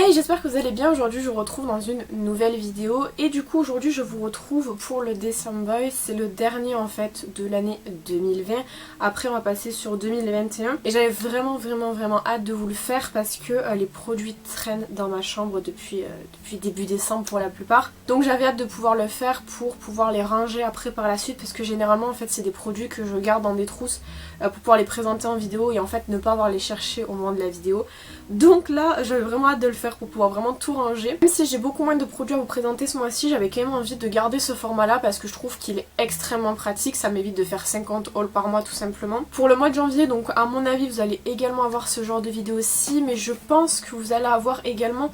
Hey, j'espère que vous allez bien. Aujourd'hui je vous retrouve dans une nouvelle vidéo et du coup aujourd'hui je vous retrouve pour le December. C'est le dernier en fait de l'année 2020. Après on va passer sur 2021 et j'avais vraiment hâte de vous le faire parce que les produits traînent dans ma chambre depuis début décembre pour la plupart. Donc j'avais hâte de pouvoir le faire pour pouvoir les ranger après par la suite parce que généralement en fait c'est des produits que je garde dans des trousses pour pouvoir les présenter en vidéo et en fait ne pas avoir à les chercher au moment de la vidéo. Donc là j'avais vraiment hâte de le faire pour pouvoir vraiment tout ranger. Même si j'ai beaucoup moins de produits à vous présenter ce mois-ci, j'avais quand même envie de garder ce format là parce que je trouve qu'il est extrêmement pratique. Ça m'évite de faire 50 hauls par mois tout simplement. Pour le mois de janvier, donc à mon avis vous allez également avoir ce genre de vidéo aussi, mais je pense que vous allez avoir également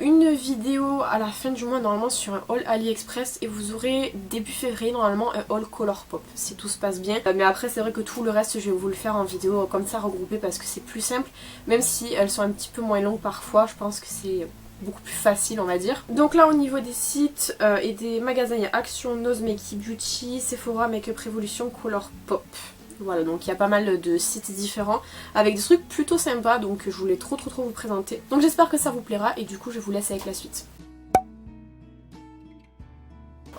une vidéo à la fin du mois normalement sur un haul AliExpress et vous aurez début février normalement un haul Colourpop si tout se passe bien. Mais après c'est vrai que tout le reste je vais vous le faire en vidéo comme ça regroupé parce que c'est plus simple, même si elles sont un petit peu moins longues parfois, je pense que c'est beaucoup plus facile on va dire. Donc là au niveau des sites et des magasins, il y a Action, Nose, Makeup Beauty, Sephora, Makeup Revolution, Colourpop. Voilà, donc il y a pas mal de sites différents avec des trucs plutôt sympas, donc je voulais trop vous présenter. Donc j'espère que ça vous plaira et du coup je vous laisse avec la suite.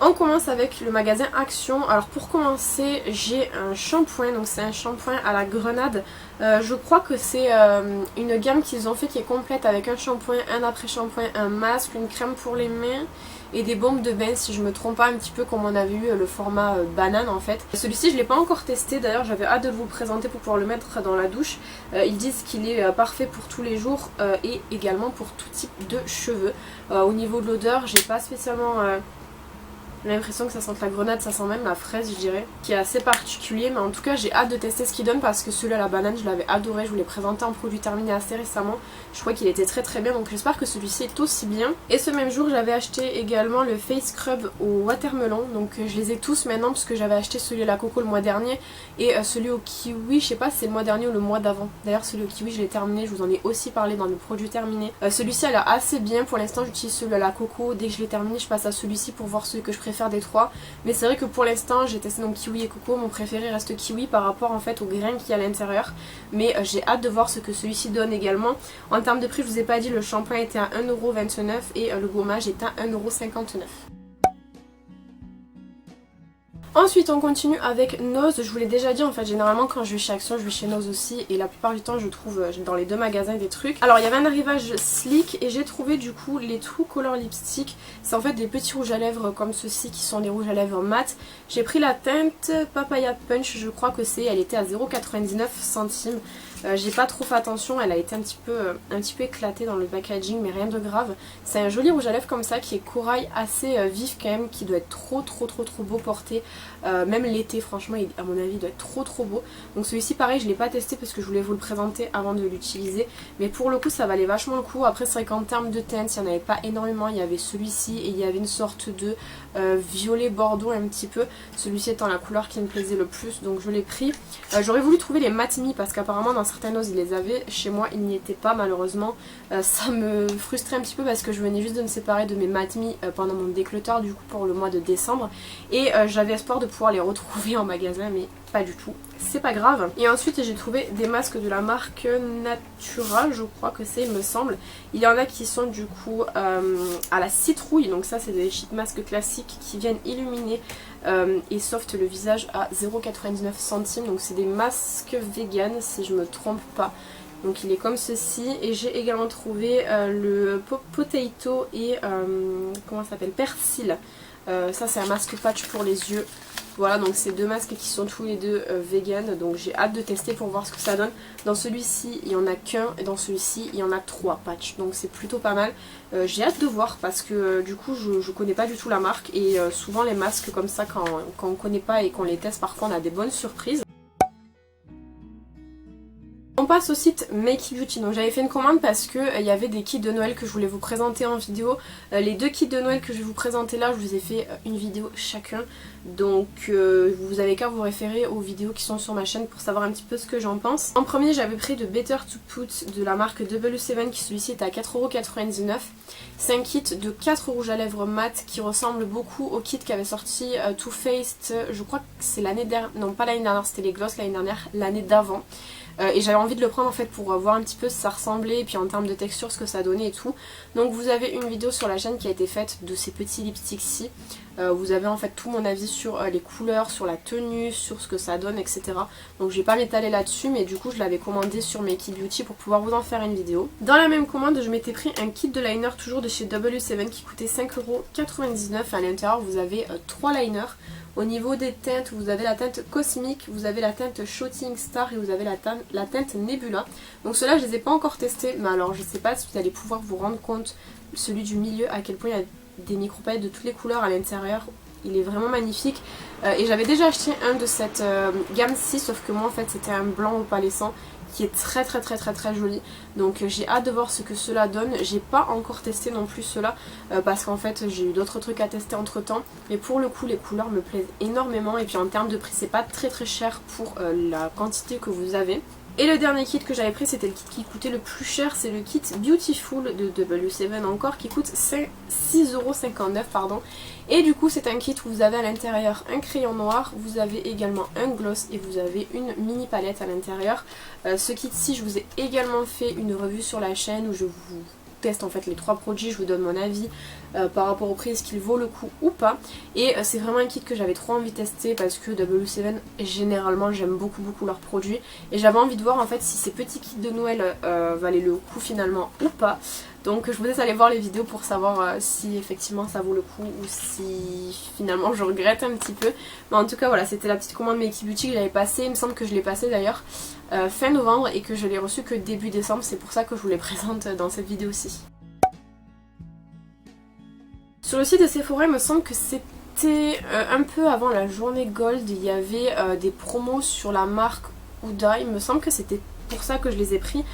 On commence avec le magasin Action. Alors pour commencer j'ai un shampoing, donc c'est un shampoing à la grenade. Je crois que c'est une gamme qu'ils ont fait qui est complète avec un shampoing, un après-shampoing, un masque, une crème pour les mains et des bombes de bain si je me trompe pas, un petit peu comme on avait eu le format banane en fait. Celui-ci je l'ai pas encore testé, d'ailleurs j'avais hâte de vous le présenter pour pouvoir le mettre dans la douche. Ils disent qu'il est parfait pour tous les jours et également pour tout type de cheveux. Au niveau de l'odeur j'ai pas spécialement l'impression que ça sente la grenade, ça sent même la fraise je dirais, qui est assez particulier, mais en tout cas j'ai hâte de tester ce qu'il donne parce que celui à la banane je l'avais adoré, je vous l'ai présenté en produit terminé assez récemment, je crois qu'il était très bien, donc j'espère que celui-ci est aussi bien. Et ce même jour j'avais acheté également le face scrub au watermelon, donc je les ai tous maintenant parce que j'avais acheté celui à la coco le mois dernier et celui au kiwi, je sais pas si c'est le mois dernier ou le mois d'avant, d'ailleurs celui au kiwi je l'ai terminé, je vous en ai aussi parlé dans le produit terminé. Celui-ci a l'air assez bien, pour l'instant j'utilise celui à la coco, dès que je l'ai terminé je passe à celui-ci pour voir celui que je préfère des trois, mais c'est vrai que pour l'instant j'ai testé donc kiwi et coco, mon préféré reste kiwi par rapport en fait au grain qu'il y a à l'intérieur, mais j'ai hâte de voir ce que celui-ci donne également. En termes de prix je vous ai pas dit, le shampoing était à 1,29€ et le gommage est à 1,59€. Ensuite on continue avec Nose. Je vous l'ai déjà dit en fait, généralement quand je vais chez Action je vais chez Nose aussi et la plupart du temps je trouve dans les deux magasins des trucs. Alors il y avait un arrivage Sleek et j'ai trouvé du coup les True Color Lipstick. C'est en fait des petits rouges à lèvres comme ceci qui sont des rouges à lèvres mat. J'ai pris la teinte Papaya Punch, je crois que c'est, elle était à 0,99€. J'ai pas trop fait attention, elle a été un petit peu éclatée dans le packaging mais rien de grave. C'est un joli rouge à lèvres comme ça qui est corail assez vif quand même, qui doit être trop beau porté. Même l'été franchement à mon avis il doit être trop beau. Donc celui-ci pareil je l'ai pas testé parce que je voulais vous le présenter avant de l'utiliser, mais pour le coup ça valait vachement le coup. Après c'est vrai qu'en termes de teinte il n'y en avait pas énormément, il y avait celui-ci et il y avait une sorte de violet bordeaux un petit peu, celui-ci étant la couleur qui me plaisait le plus donc je l'ai pris. J'aurais voulu trouver les Matte Me parce qu'apparemment dans certaines Nose ils les avaient, chez moi ils n'y étaient pas malheureusement. Ça me frustrait un petit peu parce que je venais juste de me séparer de mes Matte Me pendant mon déclutter du coup pour le mois de décembre et j'avais espoir de pouvoir les retrouver en magasin mais pas du tout, c'est pas grave. Et ensuite j'ai trouvé des masques de la marque Natura, je crois que c'est, il me semble. Il y en a qui sont du coup à la citrouille, donc ça c'est des sheet masques classiques qui viennent illuminer et soft le visage à 0,99€, donc c'est des masques vegan si je me trompe pas. Donc il est comme ceci et j'ai également trouvé le potato et comment ça s'appelle, persil. Ça c'est un masque patch pour les yeux. Voilà, donc c'est deux masques qui sont tous les deux vegan, donc j'ai hâte de tester pour voir ce que ça donne. Dans celui-ci il n'y en a qu'un et dans celui-ci il y en a 3 patchs, donc c'est plutôt pas mal. J'ai hâte de voir parce que du coup je connais pas du tout la marque et souvent les masques comme ça quand on connaît pas et qu'on les teste parfois on a des bonnes surprises. On passe au site Makeup Beauty, donc j'avais fait une commande parce que il y avait des kits de Noël que je voulais vous présenter en vidéo. Les deux kits de Noël que je vais vous présenter là, je vous ai fait une vidéo chacun. Donc vous avez qu'à vous référer aux vidéos qui sont sur ma chaîne pour savoir un petit peu ce que j'en pense. En premier j'avais pris de Better to Put de la marque W7 qui celui-ci est à 4,99€. C'est un kit de 4 rouges à lèvres mat qui ressemble beaucoup au kit qu'avait sorti Too Faced, je crois que c'est l'année dernière, non pas l'année dernière, c'était les gloss l'année dernière, l'année d'avant. et j'avais envie de le prendre en fait pour voir un petit peu si ça ressemblait et puis en termes de texture ce que ça donnait et tout. Donc vous avez une vidéo sur la chaîne qui a été faite de ces petits lipsticks-ci. Vous avez en fait tout mon avis sur les couleurs, sur la tenue, sur ce que ça donne, etc. Donc je vais pas m'étaler là-dessus, mais du coup je l'avais commandé sur Makey Beauty pour pouvoir vous en faire une vidéo. Dans la même commande, je m'étais pris un kit de liner toujours de chez W7 qui coûtait 5,99 €. À l'intérieur vous avez 3 liners. Au niveau des teintes, vous avez la teinte Cosmic, vous avez la teinte Shooting Star et vous avez la teinte Nebula. Donc ceux-là je les ai pas encore testés, mais alors je sais pas si vous allez pouvoir vous rendre compte, celui du milieu, à quel point il y a des micro-paillettes de toutes les couleurs à l'intérieur. Il est vraiment magnifique. Et j'avais déjà acheté un de cette gamme-ci, sauf que moi en fait c'était un blanc opalescent qui est très joli. Donc j'ai hâte de voir ce que cela donne. J'ai pas encore testé non plus cela parce qu'en fait j'ai eu d'autres trucs à tester entre temps. Mais pour le coup les couleurs me plaisent énormément et puis en termes de prix c'est pas très cher pour la quantité que vous avez. Et le dernier kit que j'avais pris, c'était le kit qui coûtait le plus cher, c'est le kit Beautiful de W7 encore, qui coûte 6,59 €. Et du coup c'est un kit où vous avez à l'intérieur un crayon noir, vous avez également un gloss et vous avez une mini palette à l'intérieur. Ce kit-ci, je vous ai également fait une revue sur la chaîne où je vous teste en fait les 3 produits, je vous donne mon avis par rapport au prix, est-ce qu'il vaut le coup ou pas. Et c'est vraiment un kit que j'avais trop envie de tester parce que W7 généralement j'aime beaucoup leurs produits et j'avais envie de voir en fait si ces petits kits de Noël valaient le coup finalement ou pas. Donc je vous laisse aller voir les vidéos pour savoir si effectivement ça vaut le coup ou si finalement je regrette un petit peu. Mais en tout cas voilà, c'était la petite commande Makey Beauty que j'avais passée, il me semble que je l'ai passée d'ailleurs fin novembre et que je l'ai reçue que début décembre, c'est pour ça que je vous les présente dans cette vidéo-ci. Sur le site de Sephora, il me semble que c'était un peu avant la journée Gold, il y avait des promos sur la marque Huda, il me semble que c'était pour ça que je les ai pris.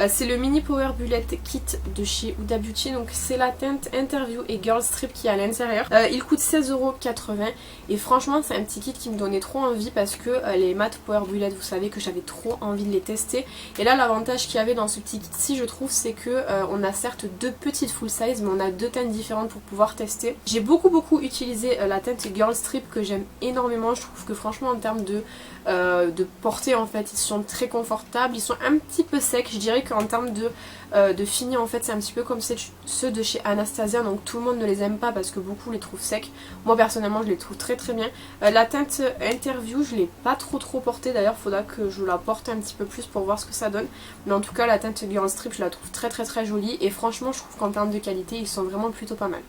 C'est le mini power bullet kit de chez Huda Beauty, donc c'est la teinte Interview et Girl Strip qui est à l'intérieur. Il coûte 16,80 € et franchement c'est un petit kit qui me donnait trop envie parce que les mat power bullet, vous savez que j'avais trop envie de les tester. Et là l'avantage qu'il y avait dans ce petit kit ci, je trouve, c'est que on a certes 2 petites full size mais on a 2 teintes différentes pour pouvoir tester. J'ai beaucoup utilisé la teinte Girl Strip que j'aime énormément. Je trouve que franchement en termes de portée en fait ils sont très confortables, ils sont un petit peu secs. Je dirais qu'en termes de fini en fait c'est un petit peu comme ceux de chez Anastasia, donc tout le monde ne les aime pas parce que beaucoup les trouvent secs. Moi personnellement je les trouve très bien. La teinte Interview je l'ai pas trop portée, d'ailleurs faudra que je la porte un petit peu plus pour voir ce que ça donne. Mais en tout cas la teinte Girl Strip je la trouve très jolie et franchement je trouve qu'en termes de qualité ils sont vraiment plutôt pas mal.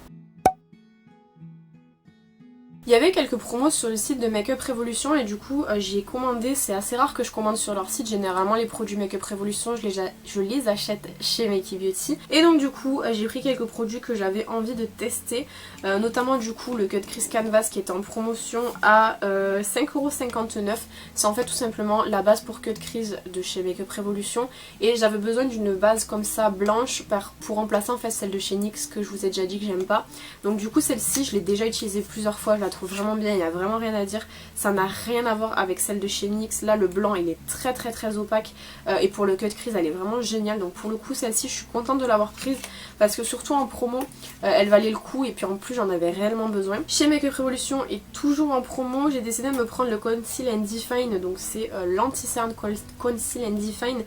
Il y avait quelques promos sur le site de Makeup Revolution et du coup j'y ai commandé. C'est assez rare que je commande sur leur site, généralement les produits Makeup Revolution je les achète chez Makey Beauty. Et donc du coup j'ai pris quelques produits que j'avais envie de tester, notamment du coup le Cut Crease Canvas qui est en promotion à 5,59 €. C'est en fait tout simplement la base pour Cut Crease de chez Makeup Revolution et j'avais besoin d'une base comme ça blanche pour remplacer en fait celle de chez NYX que je vous ai déjà dit que j'aime pas. Donc du coup celle-ci je l'ai déjà utilisée plusieurs fois, je la trouve vraiment bien, il n'y a vraiment rien à dire. Ça n'a rien à voir avec celle de chez NYX. Là le blanc il est très opaque et pour le Cut Crease elle est vraiment géniale. Donc pour le coup celle-ci je suis contente de l'avoir prise parce que surtout en promo elle valait le coup et puis en plus j'en avais réellement besoin. Chez Makeup Revolution est toujours en promo, j'ai décidé de me prendre le Conceal and Define, donc c'est l'anti-cerne Conceal and Define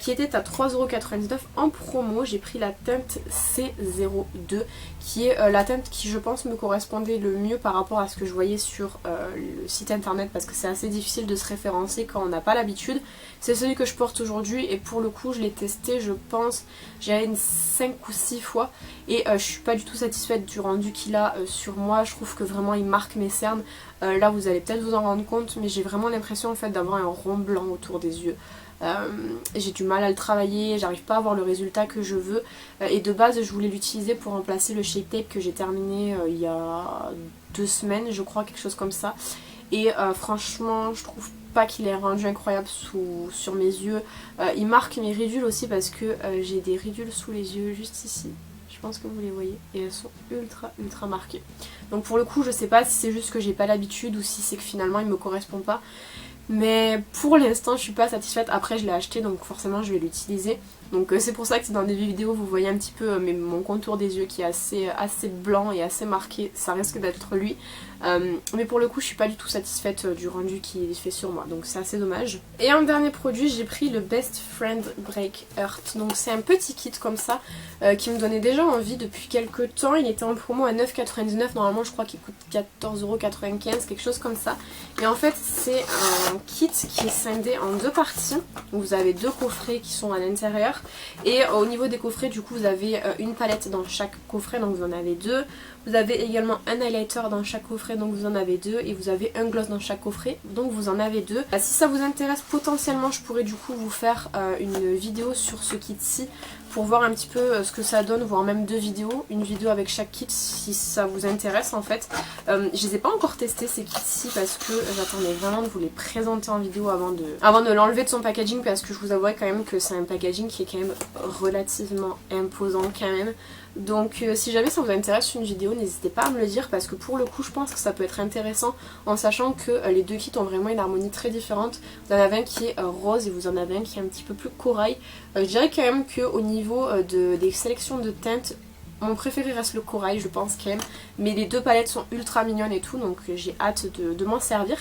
qui était à 3,99 € en promo. J'ai pris la teinte C02 qui est la teinte qui je pense me correspondait le mieux par rapport à ce que je voyais sur le site internet parce que c'est assez difficile de se référencer quand on n'a pas l'habitude. C'est celui que je porte aujourd'hui et pour le coup je l'ai testé, je pense j'ai 5 ou 6 fois et je suis pas du tout satisfaite du rendu qu'il a sur moi. Je trouve que vraiment il marque mes cernes. Là vous allez peut-être vous en rendre compte mais j'ai vraiment l'impression en fait d'avoir un rond blanc autour des yeux. J'ai du mal à le travailler, j'arrive pas à avoir le résultat que je veux et de base je voulais l'utiliser pour remplacer le Shape Tape que j'ai terminé il y a 2 semaines je crois, quelque chose comme ça, et franchement je trouve pas qu'il ait un rendu incroyable sur mes yeux. Il marque mes ridules aussi parce que j'ai des ridules sous les yeux juste ici. Je pense que vous les voyez et elles sont ultra marquées. Donc pour le coup je sais pas si c'est juste que j'ai pas l'habitude ou si c'est que finalement il me correspond pas. Mais pour l'instant je suis pas satisfaite. Après je l'ai acheté donc forcément je vais l'utiliser. Donc c'est pour ça que dans des vidéos vous voyez un petit peu mon contour des yeux qui est assez blanc et assez marqué, ça risque d'être lui. Mais pour le coup je suis pas du tout satisfaite du rendu qu'il fait sur moi, donc c'est assez dommage. Et en dernier produit j'ai pris le Best Friend Break Earth, donc c'est un petit kit comme ça qui me donnait déjà envie depuis quelques temps. Il était en promo à 9,99€, normalement je crois qu'il coûte 14,95€, quelque chose comme ça. Et en fait c'est un kit qui est scindé en deux parties, donc vous avez deux coffrets qui sont à l'intérieur. Et au niveau des coffrets du coup vous avez une palette dans chaque coffret, donc vous en avez deux. Vous avez également un highlighter dans chaque coffret, donc vous en avez deux. Et vous avez un gloss dans chaque coffret, donc vous en avez deux. Si ça vous intéresse, potentiellement je pourrais du coup vous faire une vidéo sur ce kit-ci pour voir un petit peu ce que ça donne, voire même deux vidéos. Une vidéo avec chaque kit si ça vous intéresse en fait. Je les ai pas encore testés ces kits-ci parce que j'attendais vraiment de vous les présenter en vidéo avant de l'enlever de son packaging, parce que je vous avouerai quand même que c'est un packaging qui est quand même relativement imposant quand même. Donc si jamais ça vous intéresse une vidéo, n'hésitez pas à me le dire, parce que pour le coup je pense que ça peut être intéressant en sachant que les deux kits ont vraiment une harmonie très différente. Vous en avez un qui est rose et vous en avez un qui est un petit peu plus corail. Je dirais quand même qu'au niveau des sélections de teintes, mon préféré reste le corail je pense quand même, mais les deux palettes sont ultra mignonnes et tout, donc j'ai hâte de m'en servir.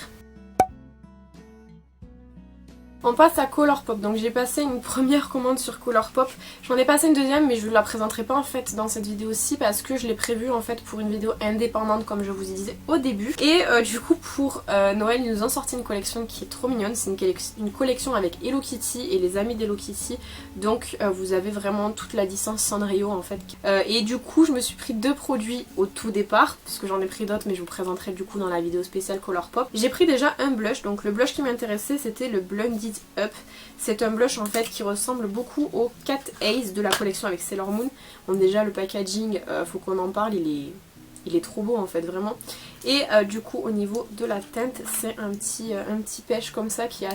On passe à Colourpop, donc j'ai passé une première commande sur Colourpop, j'en ai passé une deuxième mais je ne la présenterai pas en fait dans cette vidéo-ci parce que je l'ai prévue en fait pour une vidéo indépendante comme je vous y disais au début. Et du coup pour Noël ils nous ont sorti une collection qui est trop mignonne, c'est une collection avec Hello Kitty et les amis d'Hello Kitty, donc vous avez vraiment toute la licence Sanrio en fait. Et du coup je me suis pris deux produits au tout départ, parce que j'en ai pris d'autres mais je vous présenterai du coup dans la vidéo spéciale Colourpop. J'ai pris déjà un blush, donc le blush qui m'intéressait c'était le Blonded Up. C'est un blush en fait qui ressemble beaucoup au Cat Ace de la collection avec Sailor Moon. Bon déjà le packaging, faut qu'on en parle, il est trop beau en fait vraiment. Et du coup au niveau de la teinte c'est un petit pêche comme ça qui est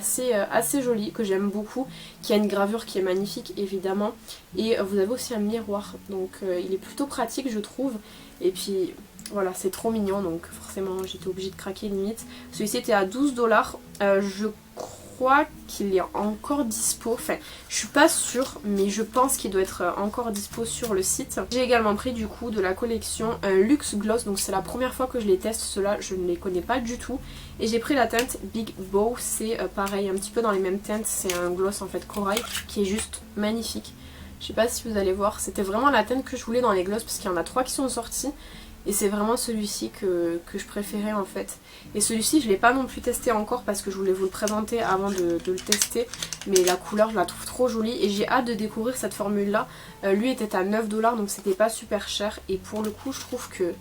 assez joli, que j'aime beaucoup, qui a une gravure qui est magnifique évidemment. Et vous avez aussi un miroir, donc il est plutôt pratique je trouve. Et puis voilà, c'est trop mignon, donc forcément j'étais obligée de craquer limite. Celui-ci était à 12$, je crois qu'il est encore dispo, enfin je suis pas sûre mais je pense qu'il doit être encore dispo sur le site. J'ai également pris du coup de la collection un Luxe Gloss, donc c'est la première fois que je les teste, ceux-là je ne les connais pas du tout. Et j'ai pris la teinte Big Bow, c'est pareil un petit peu dans les mêmes teintes, c'est un gloss en fait corail qui est juste magnifique. Je sais pas si vous allez voir, c'était vraiment la teinte que je voulais dans les gloss parce qu'il y en a 3 qui sont sortis. Et c'est vraiment celui-ci que je préférais en fait. Et celui-ci je ne l'ai pas non plus testé encore parce que je voulais vous le présenter avant de le tester. Mais la couleur je la trouve trop jolie et j'ai hâte de découvrir cette formule là. Lui était à 9$, donc c'était pas super cher. Et pour le coup je trouve que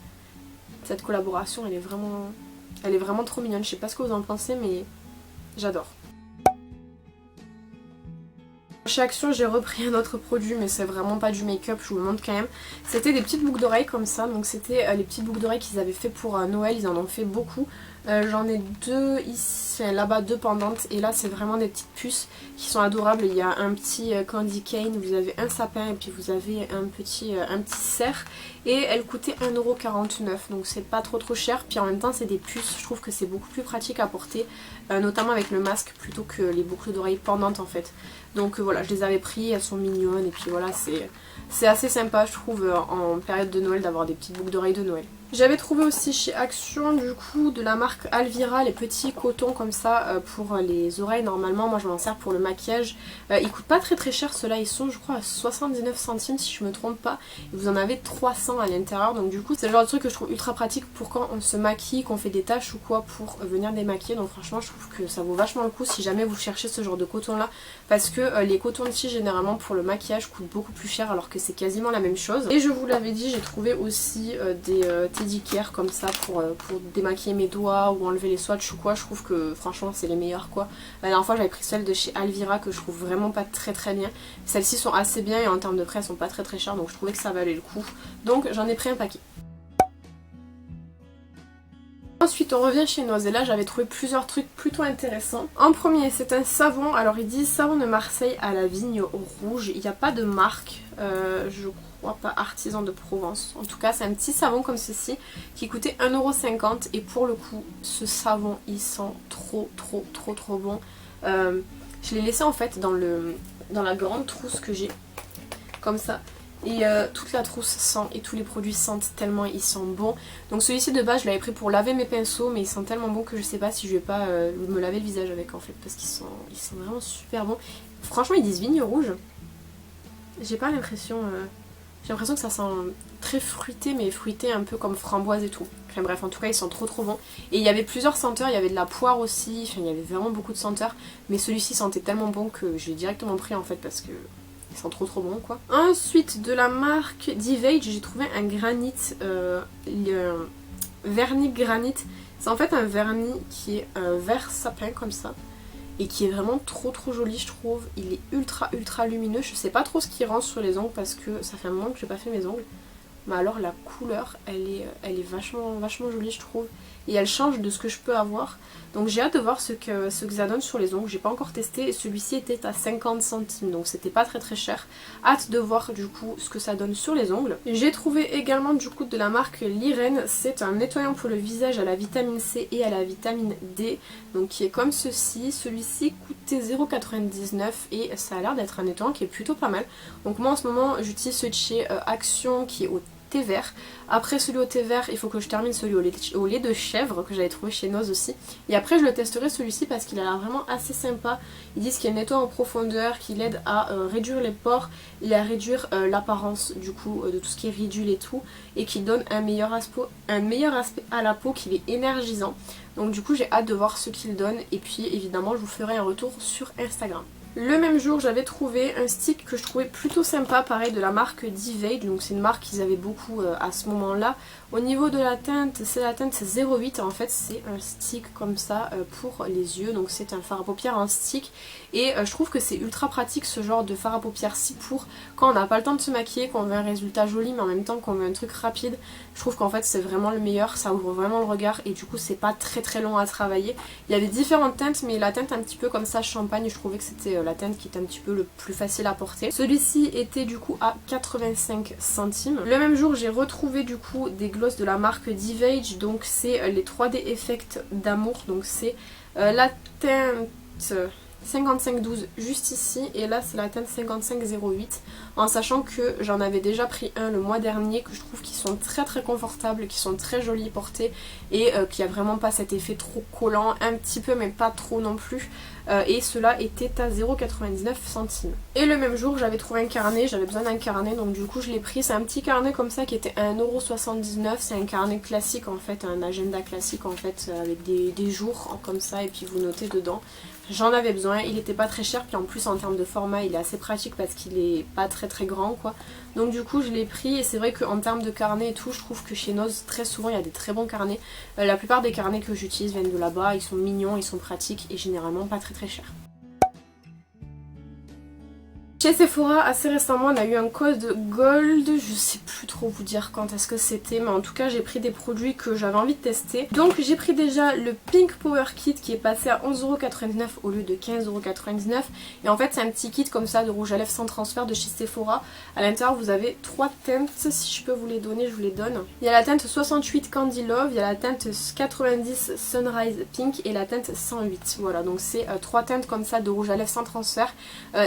cette collaboration elle est vraiment trop mignonne. Je sais pas ce que vous en pensez mais j'adore. Chez Action j'ai repris un autre produit mais c'est vraiment pas du make-up, je vous le montre quand même. C'était des petites boucles d'oreilles comme ça, donc c'était les petites boucles d'oreilles qu'ils avaient fait pour Noël, ils en ont fait beaucoup. J'en ai deux ici, là-bas deux pendantes et là c'est vraiment des petites puces qui sont adorables. Il y a un petit candy cane, vous avez un sapin et puis vous avez un petit cerf et elle coûtait 1,49€, donc c'est pas trop cher. Puis en même temps c'est des puces, je trouve que c'est beaucoup plus pratique à porter, notamment avec le masque plutôt que les boucles d'oreilles pendantes en fait. Donc voilà, je les avais pris, elles sont mignonnes et puis voilà, c'est assez sympa je trouve en période de Noël d'avoir des petites boucles d'oreilles de Noël. J'avais trouvé aussi chez Action du coup de la marque Alvira les petits cotons comme ça pour les oreilles. Normalement moi je m'en sers pour le maquillage. Ils coûtent pas très cher ceux-là, ils sont je crois à 79 centimes si je me trompe pas. Et vous en avez 300 à l'intérieur, donc du coup c'est le genre de truc que je trouve ultra pratique pour quand on se maquille, qu'on fait des tâches ou quoi pour venir démaquiller. Donc franchement je trouve que ça vaut vachement le coup si jamais vous cherchez ce genre de coton là, parce que les cotons de tige généralement pour le maquillage coûtent beaucoup plus cher alors que c'est quasiment la même chose. Et je vous l'avais dit, j'ai trouvé aussi des teddy care comme ça pour démaquiller mes doigts ou enlever les swatchs ou quoi. Je trouve que franchement c'est les meilleurs quoi. La dernière fois j'avais pris celles de chez Alvira que je trouve vraiment pas très bien. Celles-ci sont assez bien et en termes de prix elles sont pas très chères, donc je trouvais que ça valait le coup. Donc j'en ai pris un paquet. Ensuite on revient chez Nose et là j'avais trouvé plusieurs trucs plutôt intéressants. En premier c'est un savon, alors ils disent savon de Marseille à la vigne rouge, il n'y a pas de marque, je crois pas, artisan de Provence. En tout cas c'est un petit savon comme ceci qui coûtait 1,50€ et pour le coup ce savon il sent trop bon. Je l'ai laissé en fait dans le dans la grande trousse que j'ai, comme ça. Et toute la trousse sent et tous les produits sentent tellement ils sont bons. Donc celui-ci de base je l'avais pris pour laver mes pinceaux, mais il sent tellement bon que je sais pas si je vais pas me laver le visage avec en fait, parce qu'ils sont vraiment super bons. Franchement ils disent vigne rouge. J'ai pas l'impression... J'ai l'impression que ça sent très fruité, mais fruité un peu comme framboise et tout. Enfin bref, en tout cas ils sont trop bons. Et il y avait plusieurs senteurs, il y avait de la poire aussi, enfin il y avait vraiment beaucoup de senteurs. Mais celui-ci sentait tellement bon que j'ai directement pris en fait parce que ils sont trop bons quoi. Ensuite de la marque Divage, j'ai trouvé un granit, le vernis granit. C'est en fait un vernis qui est vert sapin comme ça. Et qui est vraiment trop joli je trouve. Il est ultra lumineux. Je sais pas trop ce qui rend sur les ongles parce que ça fait un moment que j'ai pas fait mes ongles. Mais alors la couleur elle est vachement jolie je trouve. Et elle change de ce que je peux avoir. Donc j'ai hâte de voir ce que ça donne sur les ongles. J'ai pas encore testé et celui-ci était à 50 centimes. Donc c'était pas très cher. Hâte de voir du coup ce que ça donne sur les ongles. J'ai trouvé également du coup de la marque Liren. C'est un nettoyant pour le visage à la vitamine C et à la vitamine D. Donc qui est comme ceci. Celui-ci coûtait 0,99 et ça a l'air d'être un nettoyant qui est plutôt pas mal. Donc moi en ce moment j'utilise celui de chez Action qui est au thé vert. Après celui au thé vert, il faut que je termine celui au lait de chèvre que j'avais trouvé chez Noz aussi. Et après je le testerai celui-ci parce qu'il a l'air vraiment assez sympa. Ils disent qu'il nettoie en profondeur, qu'il aide à réduire les pores et à réduire l'apparence du coup de tout ce qui est ridule et tout. Et qui donne un meilleur aspect à la peau, qu'il est énergisant. Donc du coup j'ai hâte de voir ce qu'il donne. Et puis évidemment je vous ferai un retour sur Instagram. Le même jour j'avais trouvé un stick que je trouvais plutôt sympa, pareil de la marque Divage, donc c'est une marque qu'ils avaient beaucoup à ce moment là. Au niveau de la teinte, c'est la teinte 08 et en fait c'est un stick comme ça pour les yeux, donc c'est un fard à paupières en stick. Et je trouve que c'est ultra pratique ce genre de fard à paupières-ci pour quand on n'a pas le temps de se maquiller, qu'on veut un résultat joli mais en même temps qu'on veut un truc rapide. Je trouve qu'en fait c'est vraiment le meilleur, ça ouvre vraiment le regard et du coup c'est pas très long à travailler. Il y avait différentes teintes mais la teinte un petit peu comme ça champagne, je trouvais que c'était la teinte qui était un petit peu le plus facile à porter. Celui-ci était du coup à 85 centimes. Le même jour j'ai retrouvé du coup des gloss de la marque Divage, donc c'est les 3D Effect d'amour, donc c'est la teinte 5512 juste ici et là c'est la teinte 5508, en sachant que j'en avais déjà pris un le mois dernier que je trouve qu'ils sont très confortables, qui sont très jolis portés et qui a vraiment pas cet effet trop collant, un petit peu mais pas trop non plus. Et cela était à 0,99 centimes. Et le même jour j'avais trouvé un carnet, j'avais besoin d'un carnet donc du coup je l'ai pris. C'est un petit carnet comme ça qui était à 1,79 €, c'est un carnet classique en fait, un agenda classique en fait avec des jours comme ça et puis vous notez dedans. J'en avais besoin, il était pas très cher puis en plus en termes de format il est assez pratique parce qu'il est pas très grand quoi. Donc du coup je l'ai pris et c'est vrai qu'en termes de carnet et tout je trouve que chez Noz très souvent il y a des très bons carnets. La plupart des carnets que j'utilise viennent de là-bas, ils sont mignons, ils sont pratiques et généralement pas très chers. Chez Sephora, assez récemment, on a eu un code gold, je sais plus trop vous dire quand est-ce que c'était, mais en tout cas j'ai pris des produits que j'avais envie de tester. Donc j'ai pris déjà le Pink Power Kit qui est passé à 11,99 € au lieu de 15,99 €. Et en fait c'est un petit kit comme ça de rouge à lèvres sans transfert de chez Sephora. À l'intérieur vous avez 3 teintes, si je peux vous les donner, je vous les donne. Il y a la teinte 68 Candy Love, il y a la teinte 90 Sunrise Pink et la teinte 108. Voilà, donc c'est 3 teintes comme ça de rouge à lèvres sans transfert.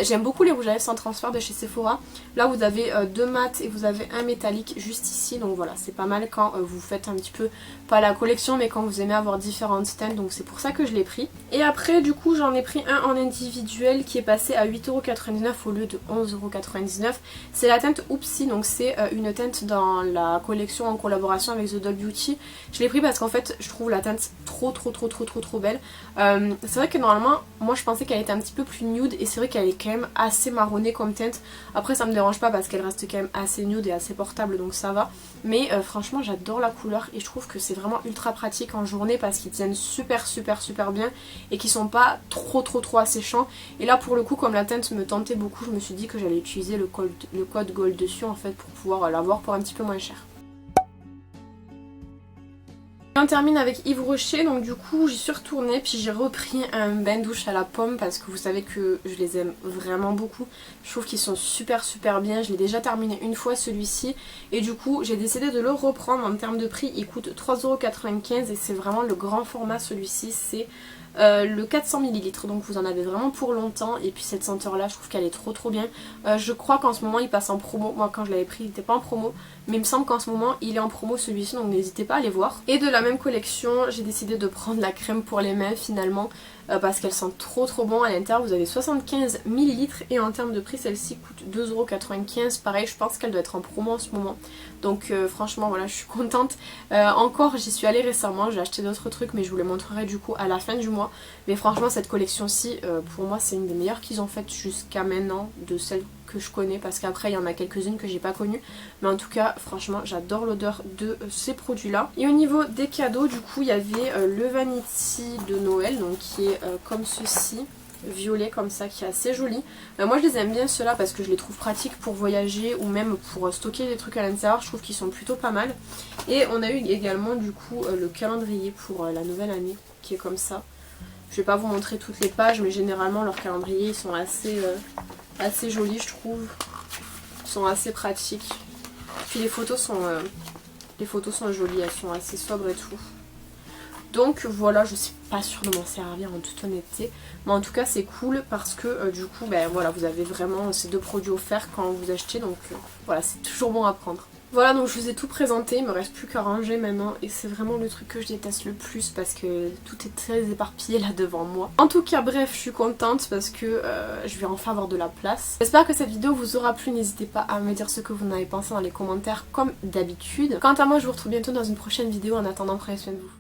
J'aime beaucoup les rouges à lèvres sans transfert de chez Sephora. Là vous avez 2 mat et vous avez un métallique juste ici, donc voilà c'est pas mal quand vous faites un petit peu, pas la collection mais quand vous aimez avoir différentes teintes, donc c'est pour ça que je l'ai pris. Et après du coup j'en ai pris un en individuel qui est passé à 8,99 € au lieu de 11,99 €. C'est la teinte Oupsie, donc c'est une teinte dans la collection en collaboration avec The Doll Beauty. Je l'ai pris parce qu'en fait je trouve la teinte trop belle. C'est vrai que normalement moi je pensais qu'elle était un petit peu plus nude et c'est vrai qu'elle est quand même assez marronnée comme teinte. Après ça me dérange pas parce qu'elle reste quand même assez nude et assez portable donc ça va. Mais franchement j'adore la couleur et je trouve que c'est vraiment ultra pratique en journée parce qu'ils tiennent super bien et qu'ils sont pas trop asséchants. Et là pour le coup comme la teinte me tentait beaucoup, je me suis dit que j'allais utiliser le code gold dessus en fait pour pouvoir l'avoir pour un petit peu moins cher. On termine avec Yves Rocher, donc du coup j'y suis retournée puis j'ai repris un bain douche à la pomme parce que vous savez que je les aime vraiment beaucoup. Je trouve qu'ils sont super bien, je l'ai déjà terminé une fois celui-ci et du coup j'ai décidé de le reprendre. En termes de prix il coûte 3,95 € et c'est vraiment le grand format celui-ci, c'est le 400 ml, donc vous en avez vraiment pour longtemps. Et puis cette senteur là je trouve qu'elle est trop bien. Je crois qu'en ce moment il passe en promo, moi quand je l'avais pris il n'était pas en promo, mais il me semble qu'en ce moment il est en promo celui-ci, donc n'hésitez pas à aller voir. Et de la même collection j'ai décidé de prendre la crème pour les mains finalement, parce qu'elle sent trop bon. À l'intérieur vous avez 75 ml et en termes de prix celle-ci coûte 2,95€. Pareil je pense qu'elle doit être en promo en ce moment, donc franchement voilà je suis contente. Encore j'y suis allée récemment, j'ai acheté d'autres trucs mais je vous les montrerai du coup à la fin du mois. Mais franchement cette collection-ci pour moi c'est une des meilleures qu'ils ont faites jusqu'à maintenant, de celles que je connais, parce qu'après il y en a quelques-unes que j'ai pas connues, mais en tout cas franchement j'adore l'odeur de ces produits là. Et au niveau des cadeaux du coup il y avait le Vanity de Noël, donc qui est comme ceci, violet comme ça, qui est assez joli. Moi je les aime bien ceux-là parce que je les trouve pratiques pour voyager ou même pour stocker des trucs à l'intérieur, je trouve qu'ils sont plutôt pas mal. Et on a eu également du coup le calendrier pour la nouvelle année qui est comme ça. Je vais pas vous montrer toutes les pages mais généralement leurs calendriers ils sont assez jolis je trouve. Ils sont assez pratiques. Puis les photos sont jolies, elles sont assez sobres et tout. Donc voilà, je suis pas sûre de m'en servir en toute honnêteté. Mais en tout cas c'est cool parce que du coup ben voilà, vous avez vraiment ces deux produits offerts quand vous achetez. Donc voilà, c'est toujours bon à prendre. Voilà, donc je vous ai tout présenté, il me reste plus qu'à ranger maintenant et c'est vraiment le truc que je déteste le plus parce que tout est très éparpillé là devant moi. En tout cas bref, je suis contente parce que je vais enfin avoir de la place. J'espère que cette vidéo vous aura plu, n'hésitez pas à me dire ce que vous en avez pensé dans les commentaires comme d'habitude. Quant à moi je vous retrouve bientôt dans une prochaine vidéo, en attendant prenez soin de vous.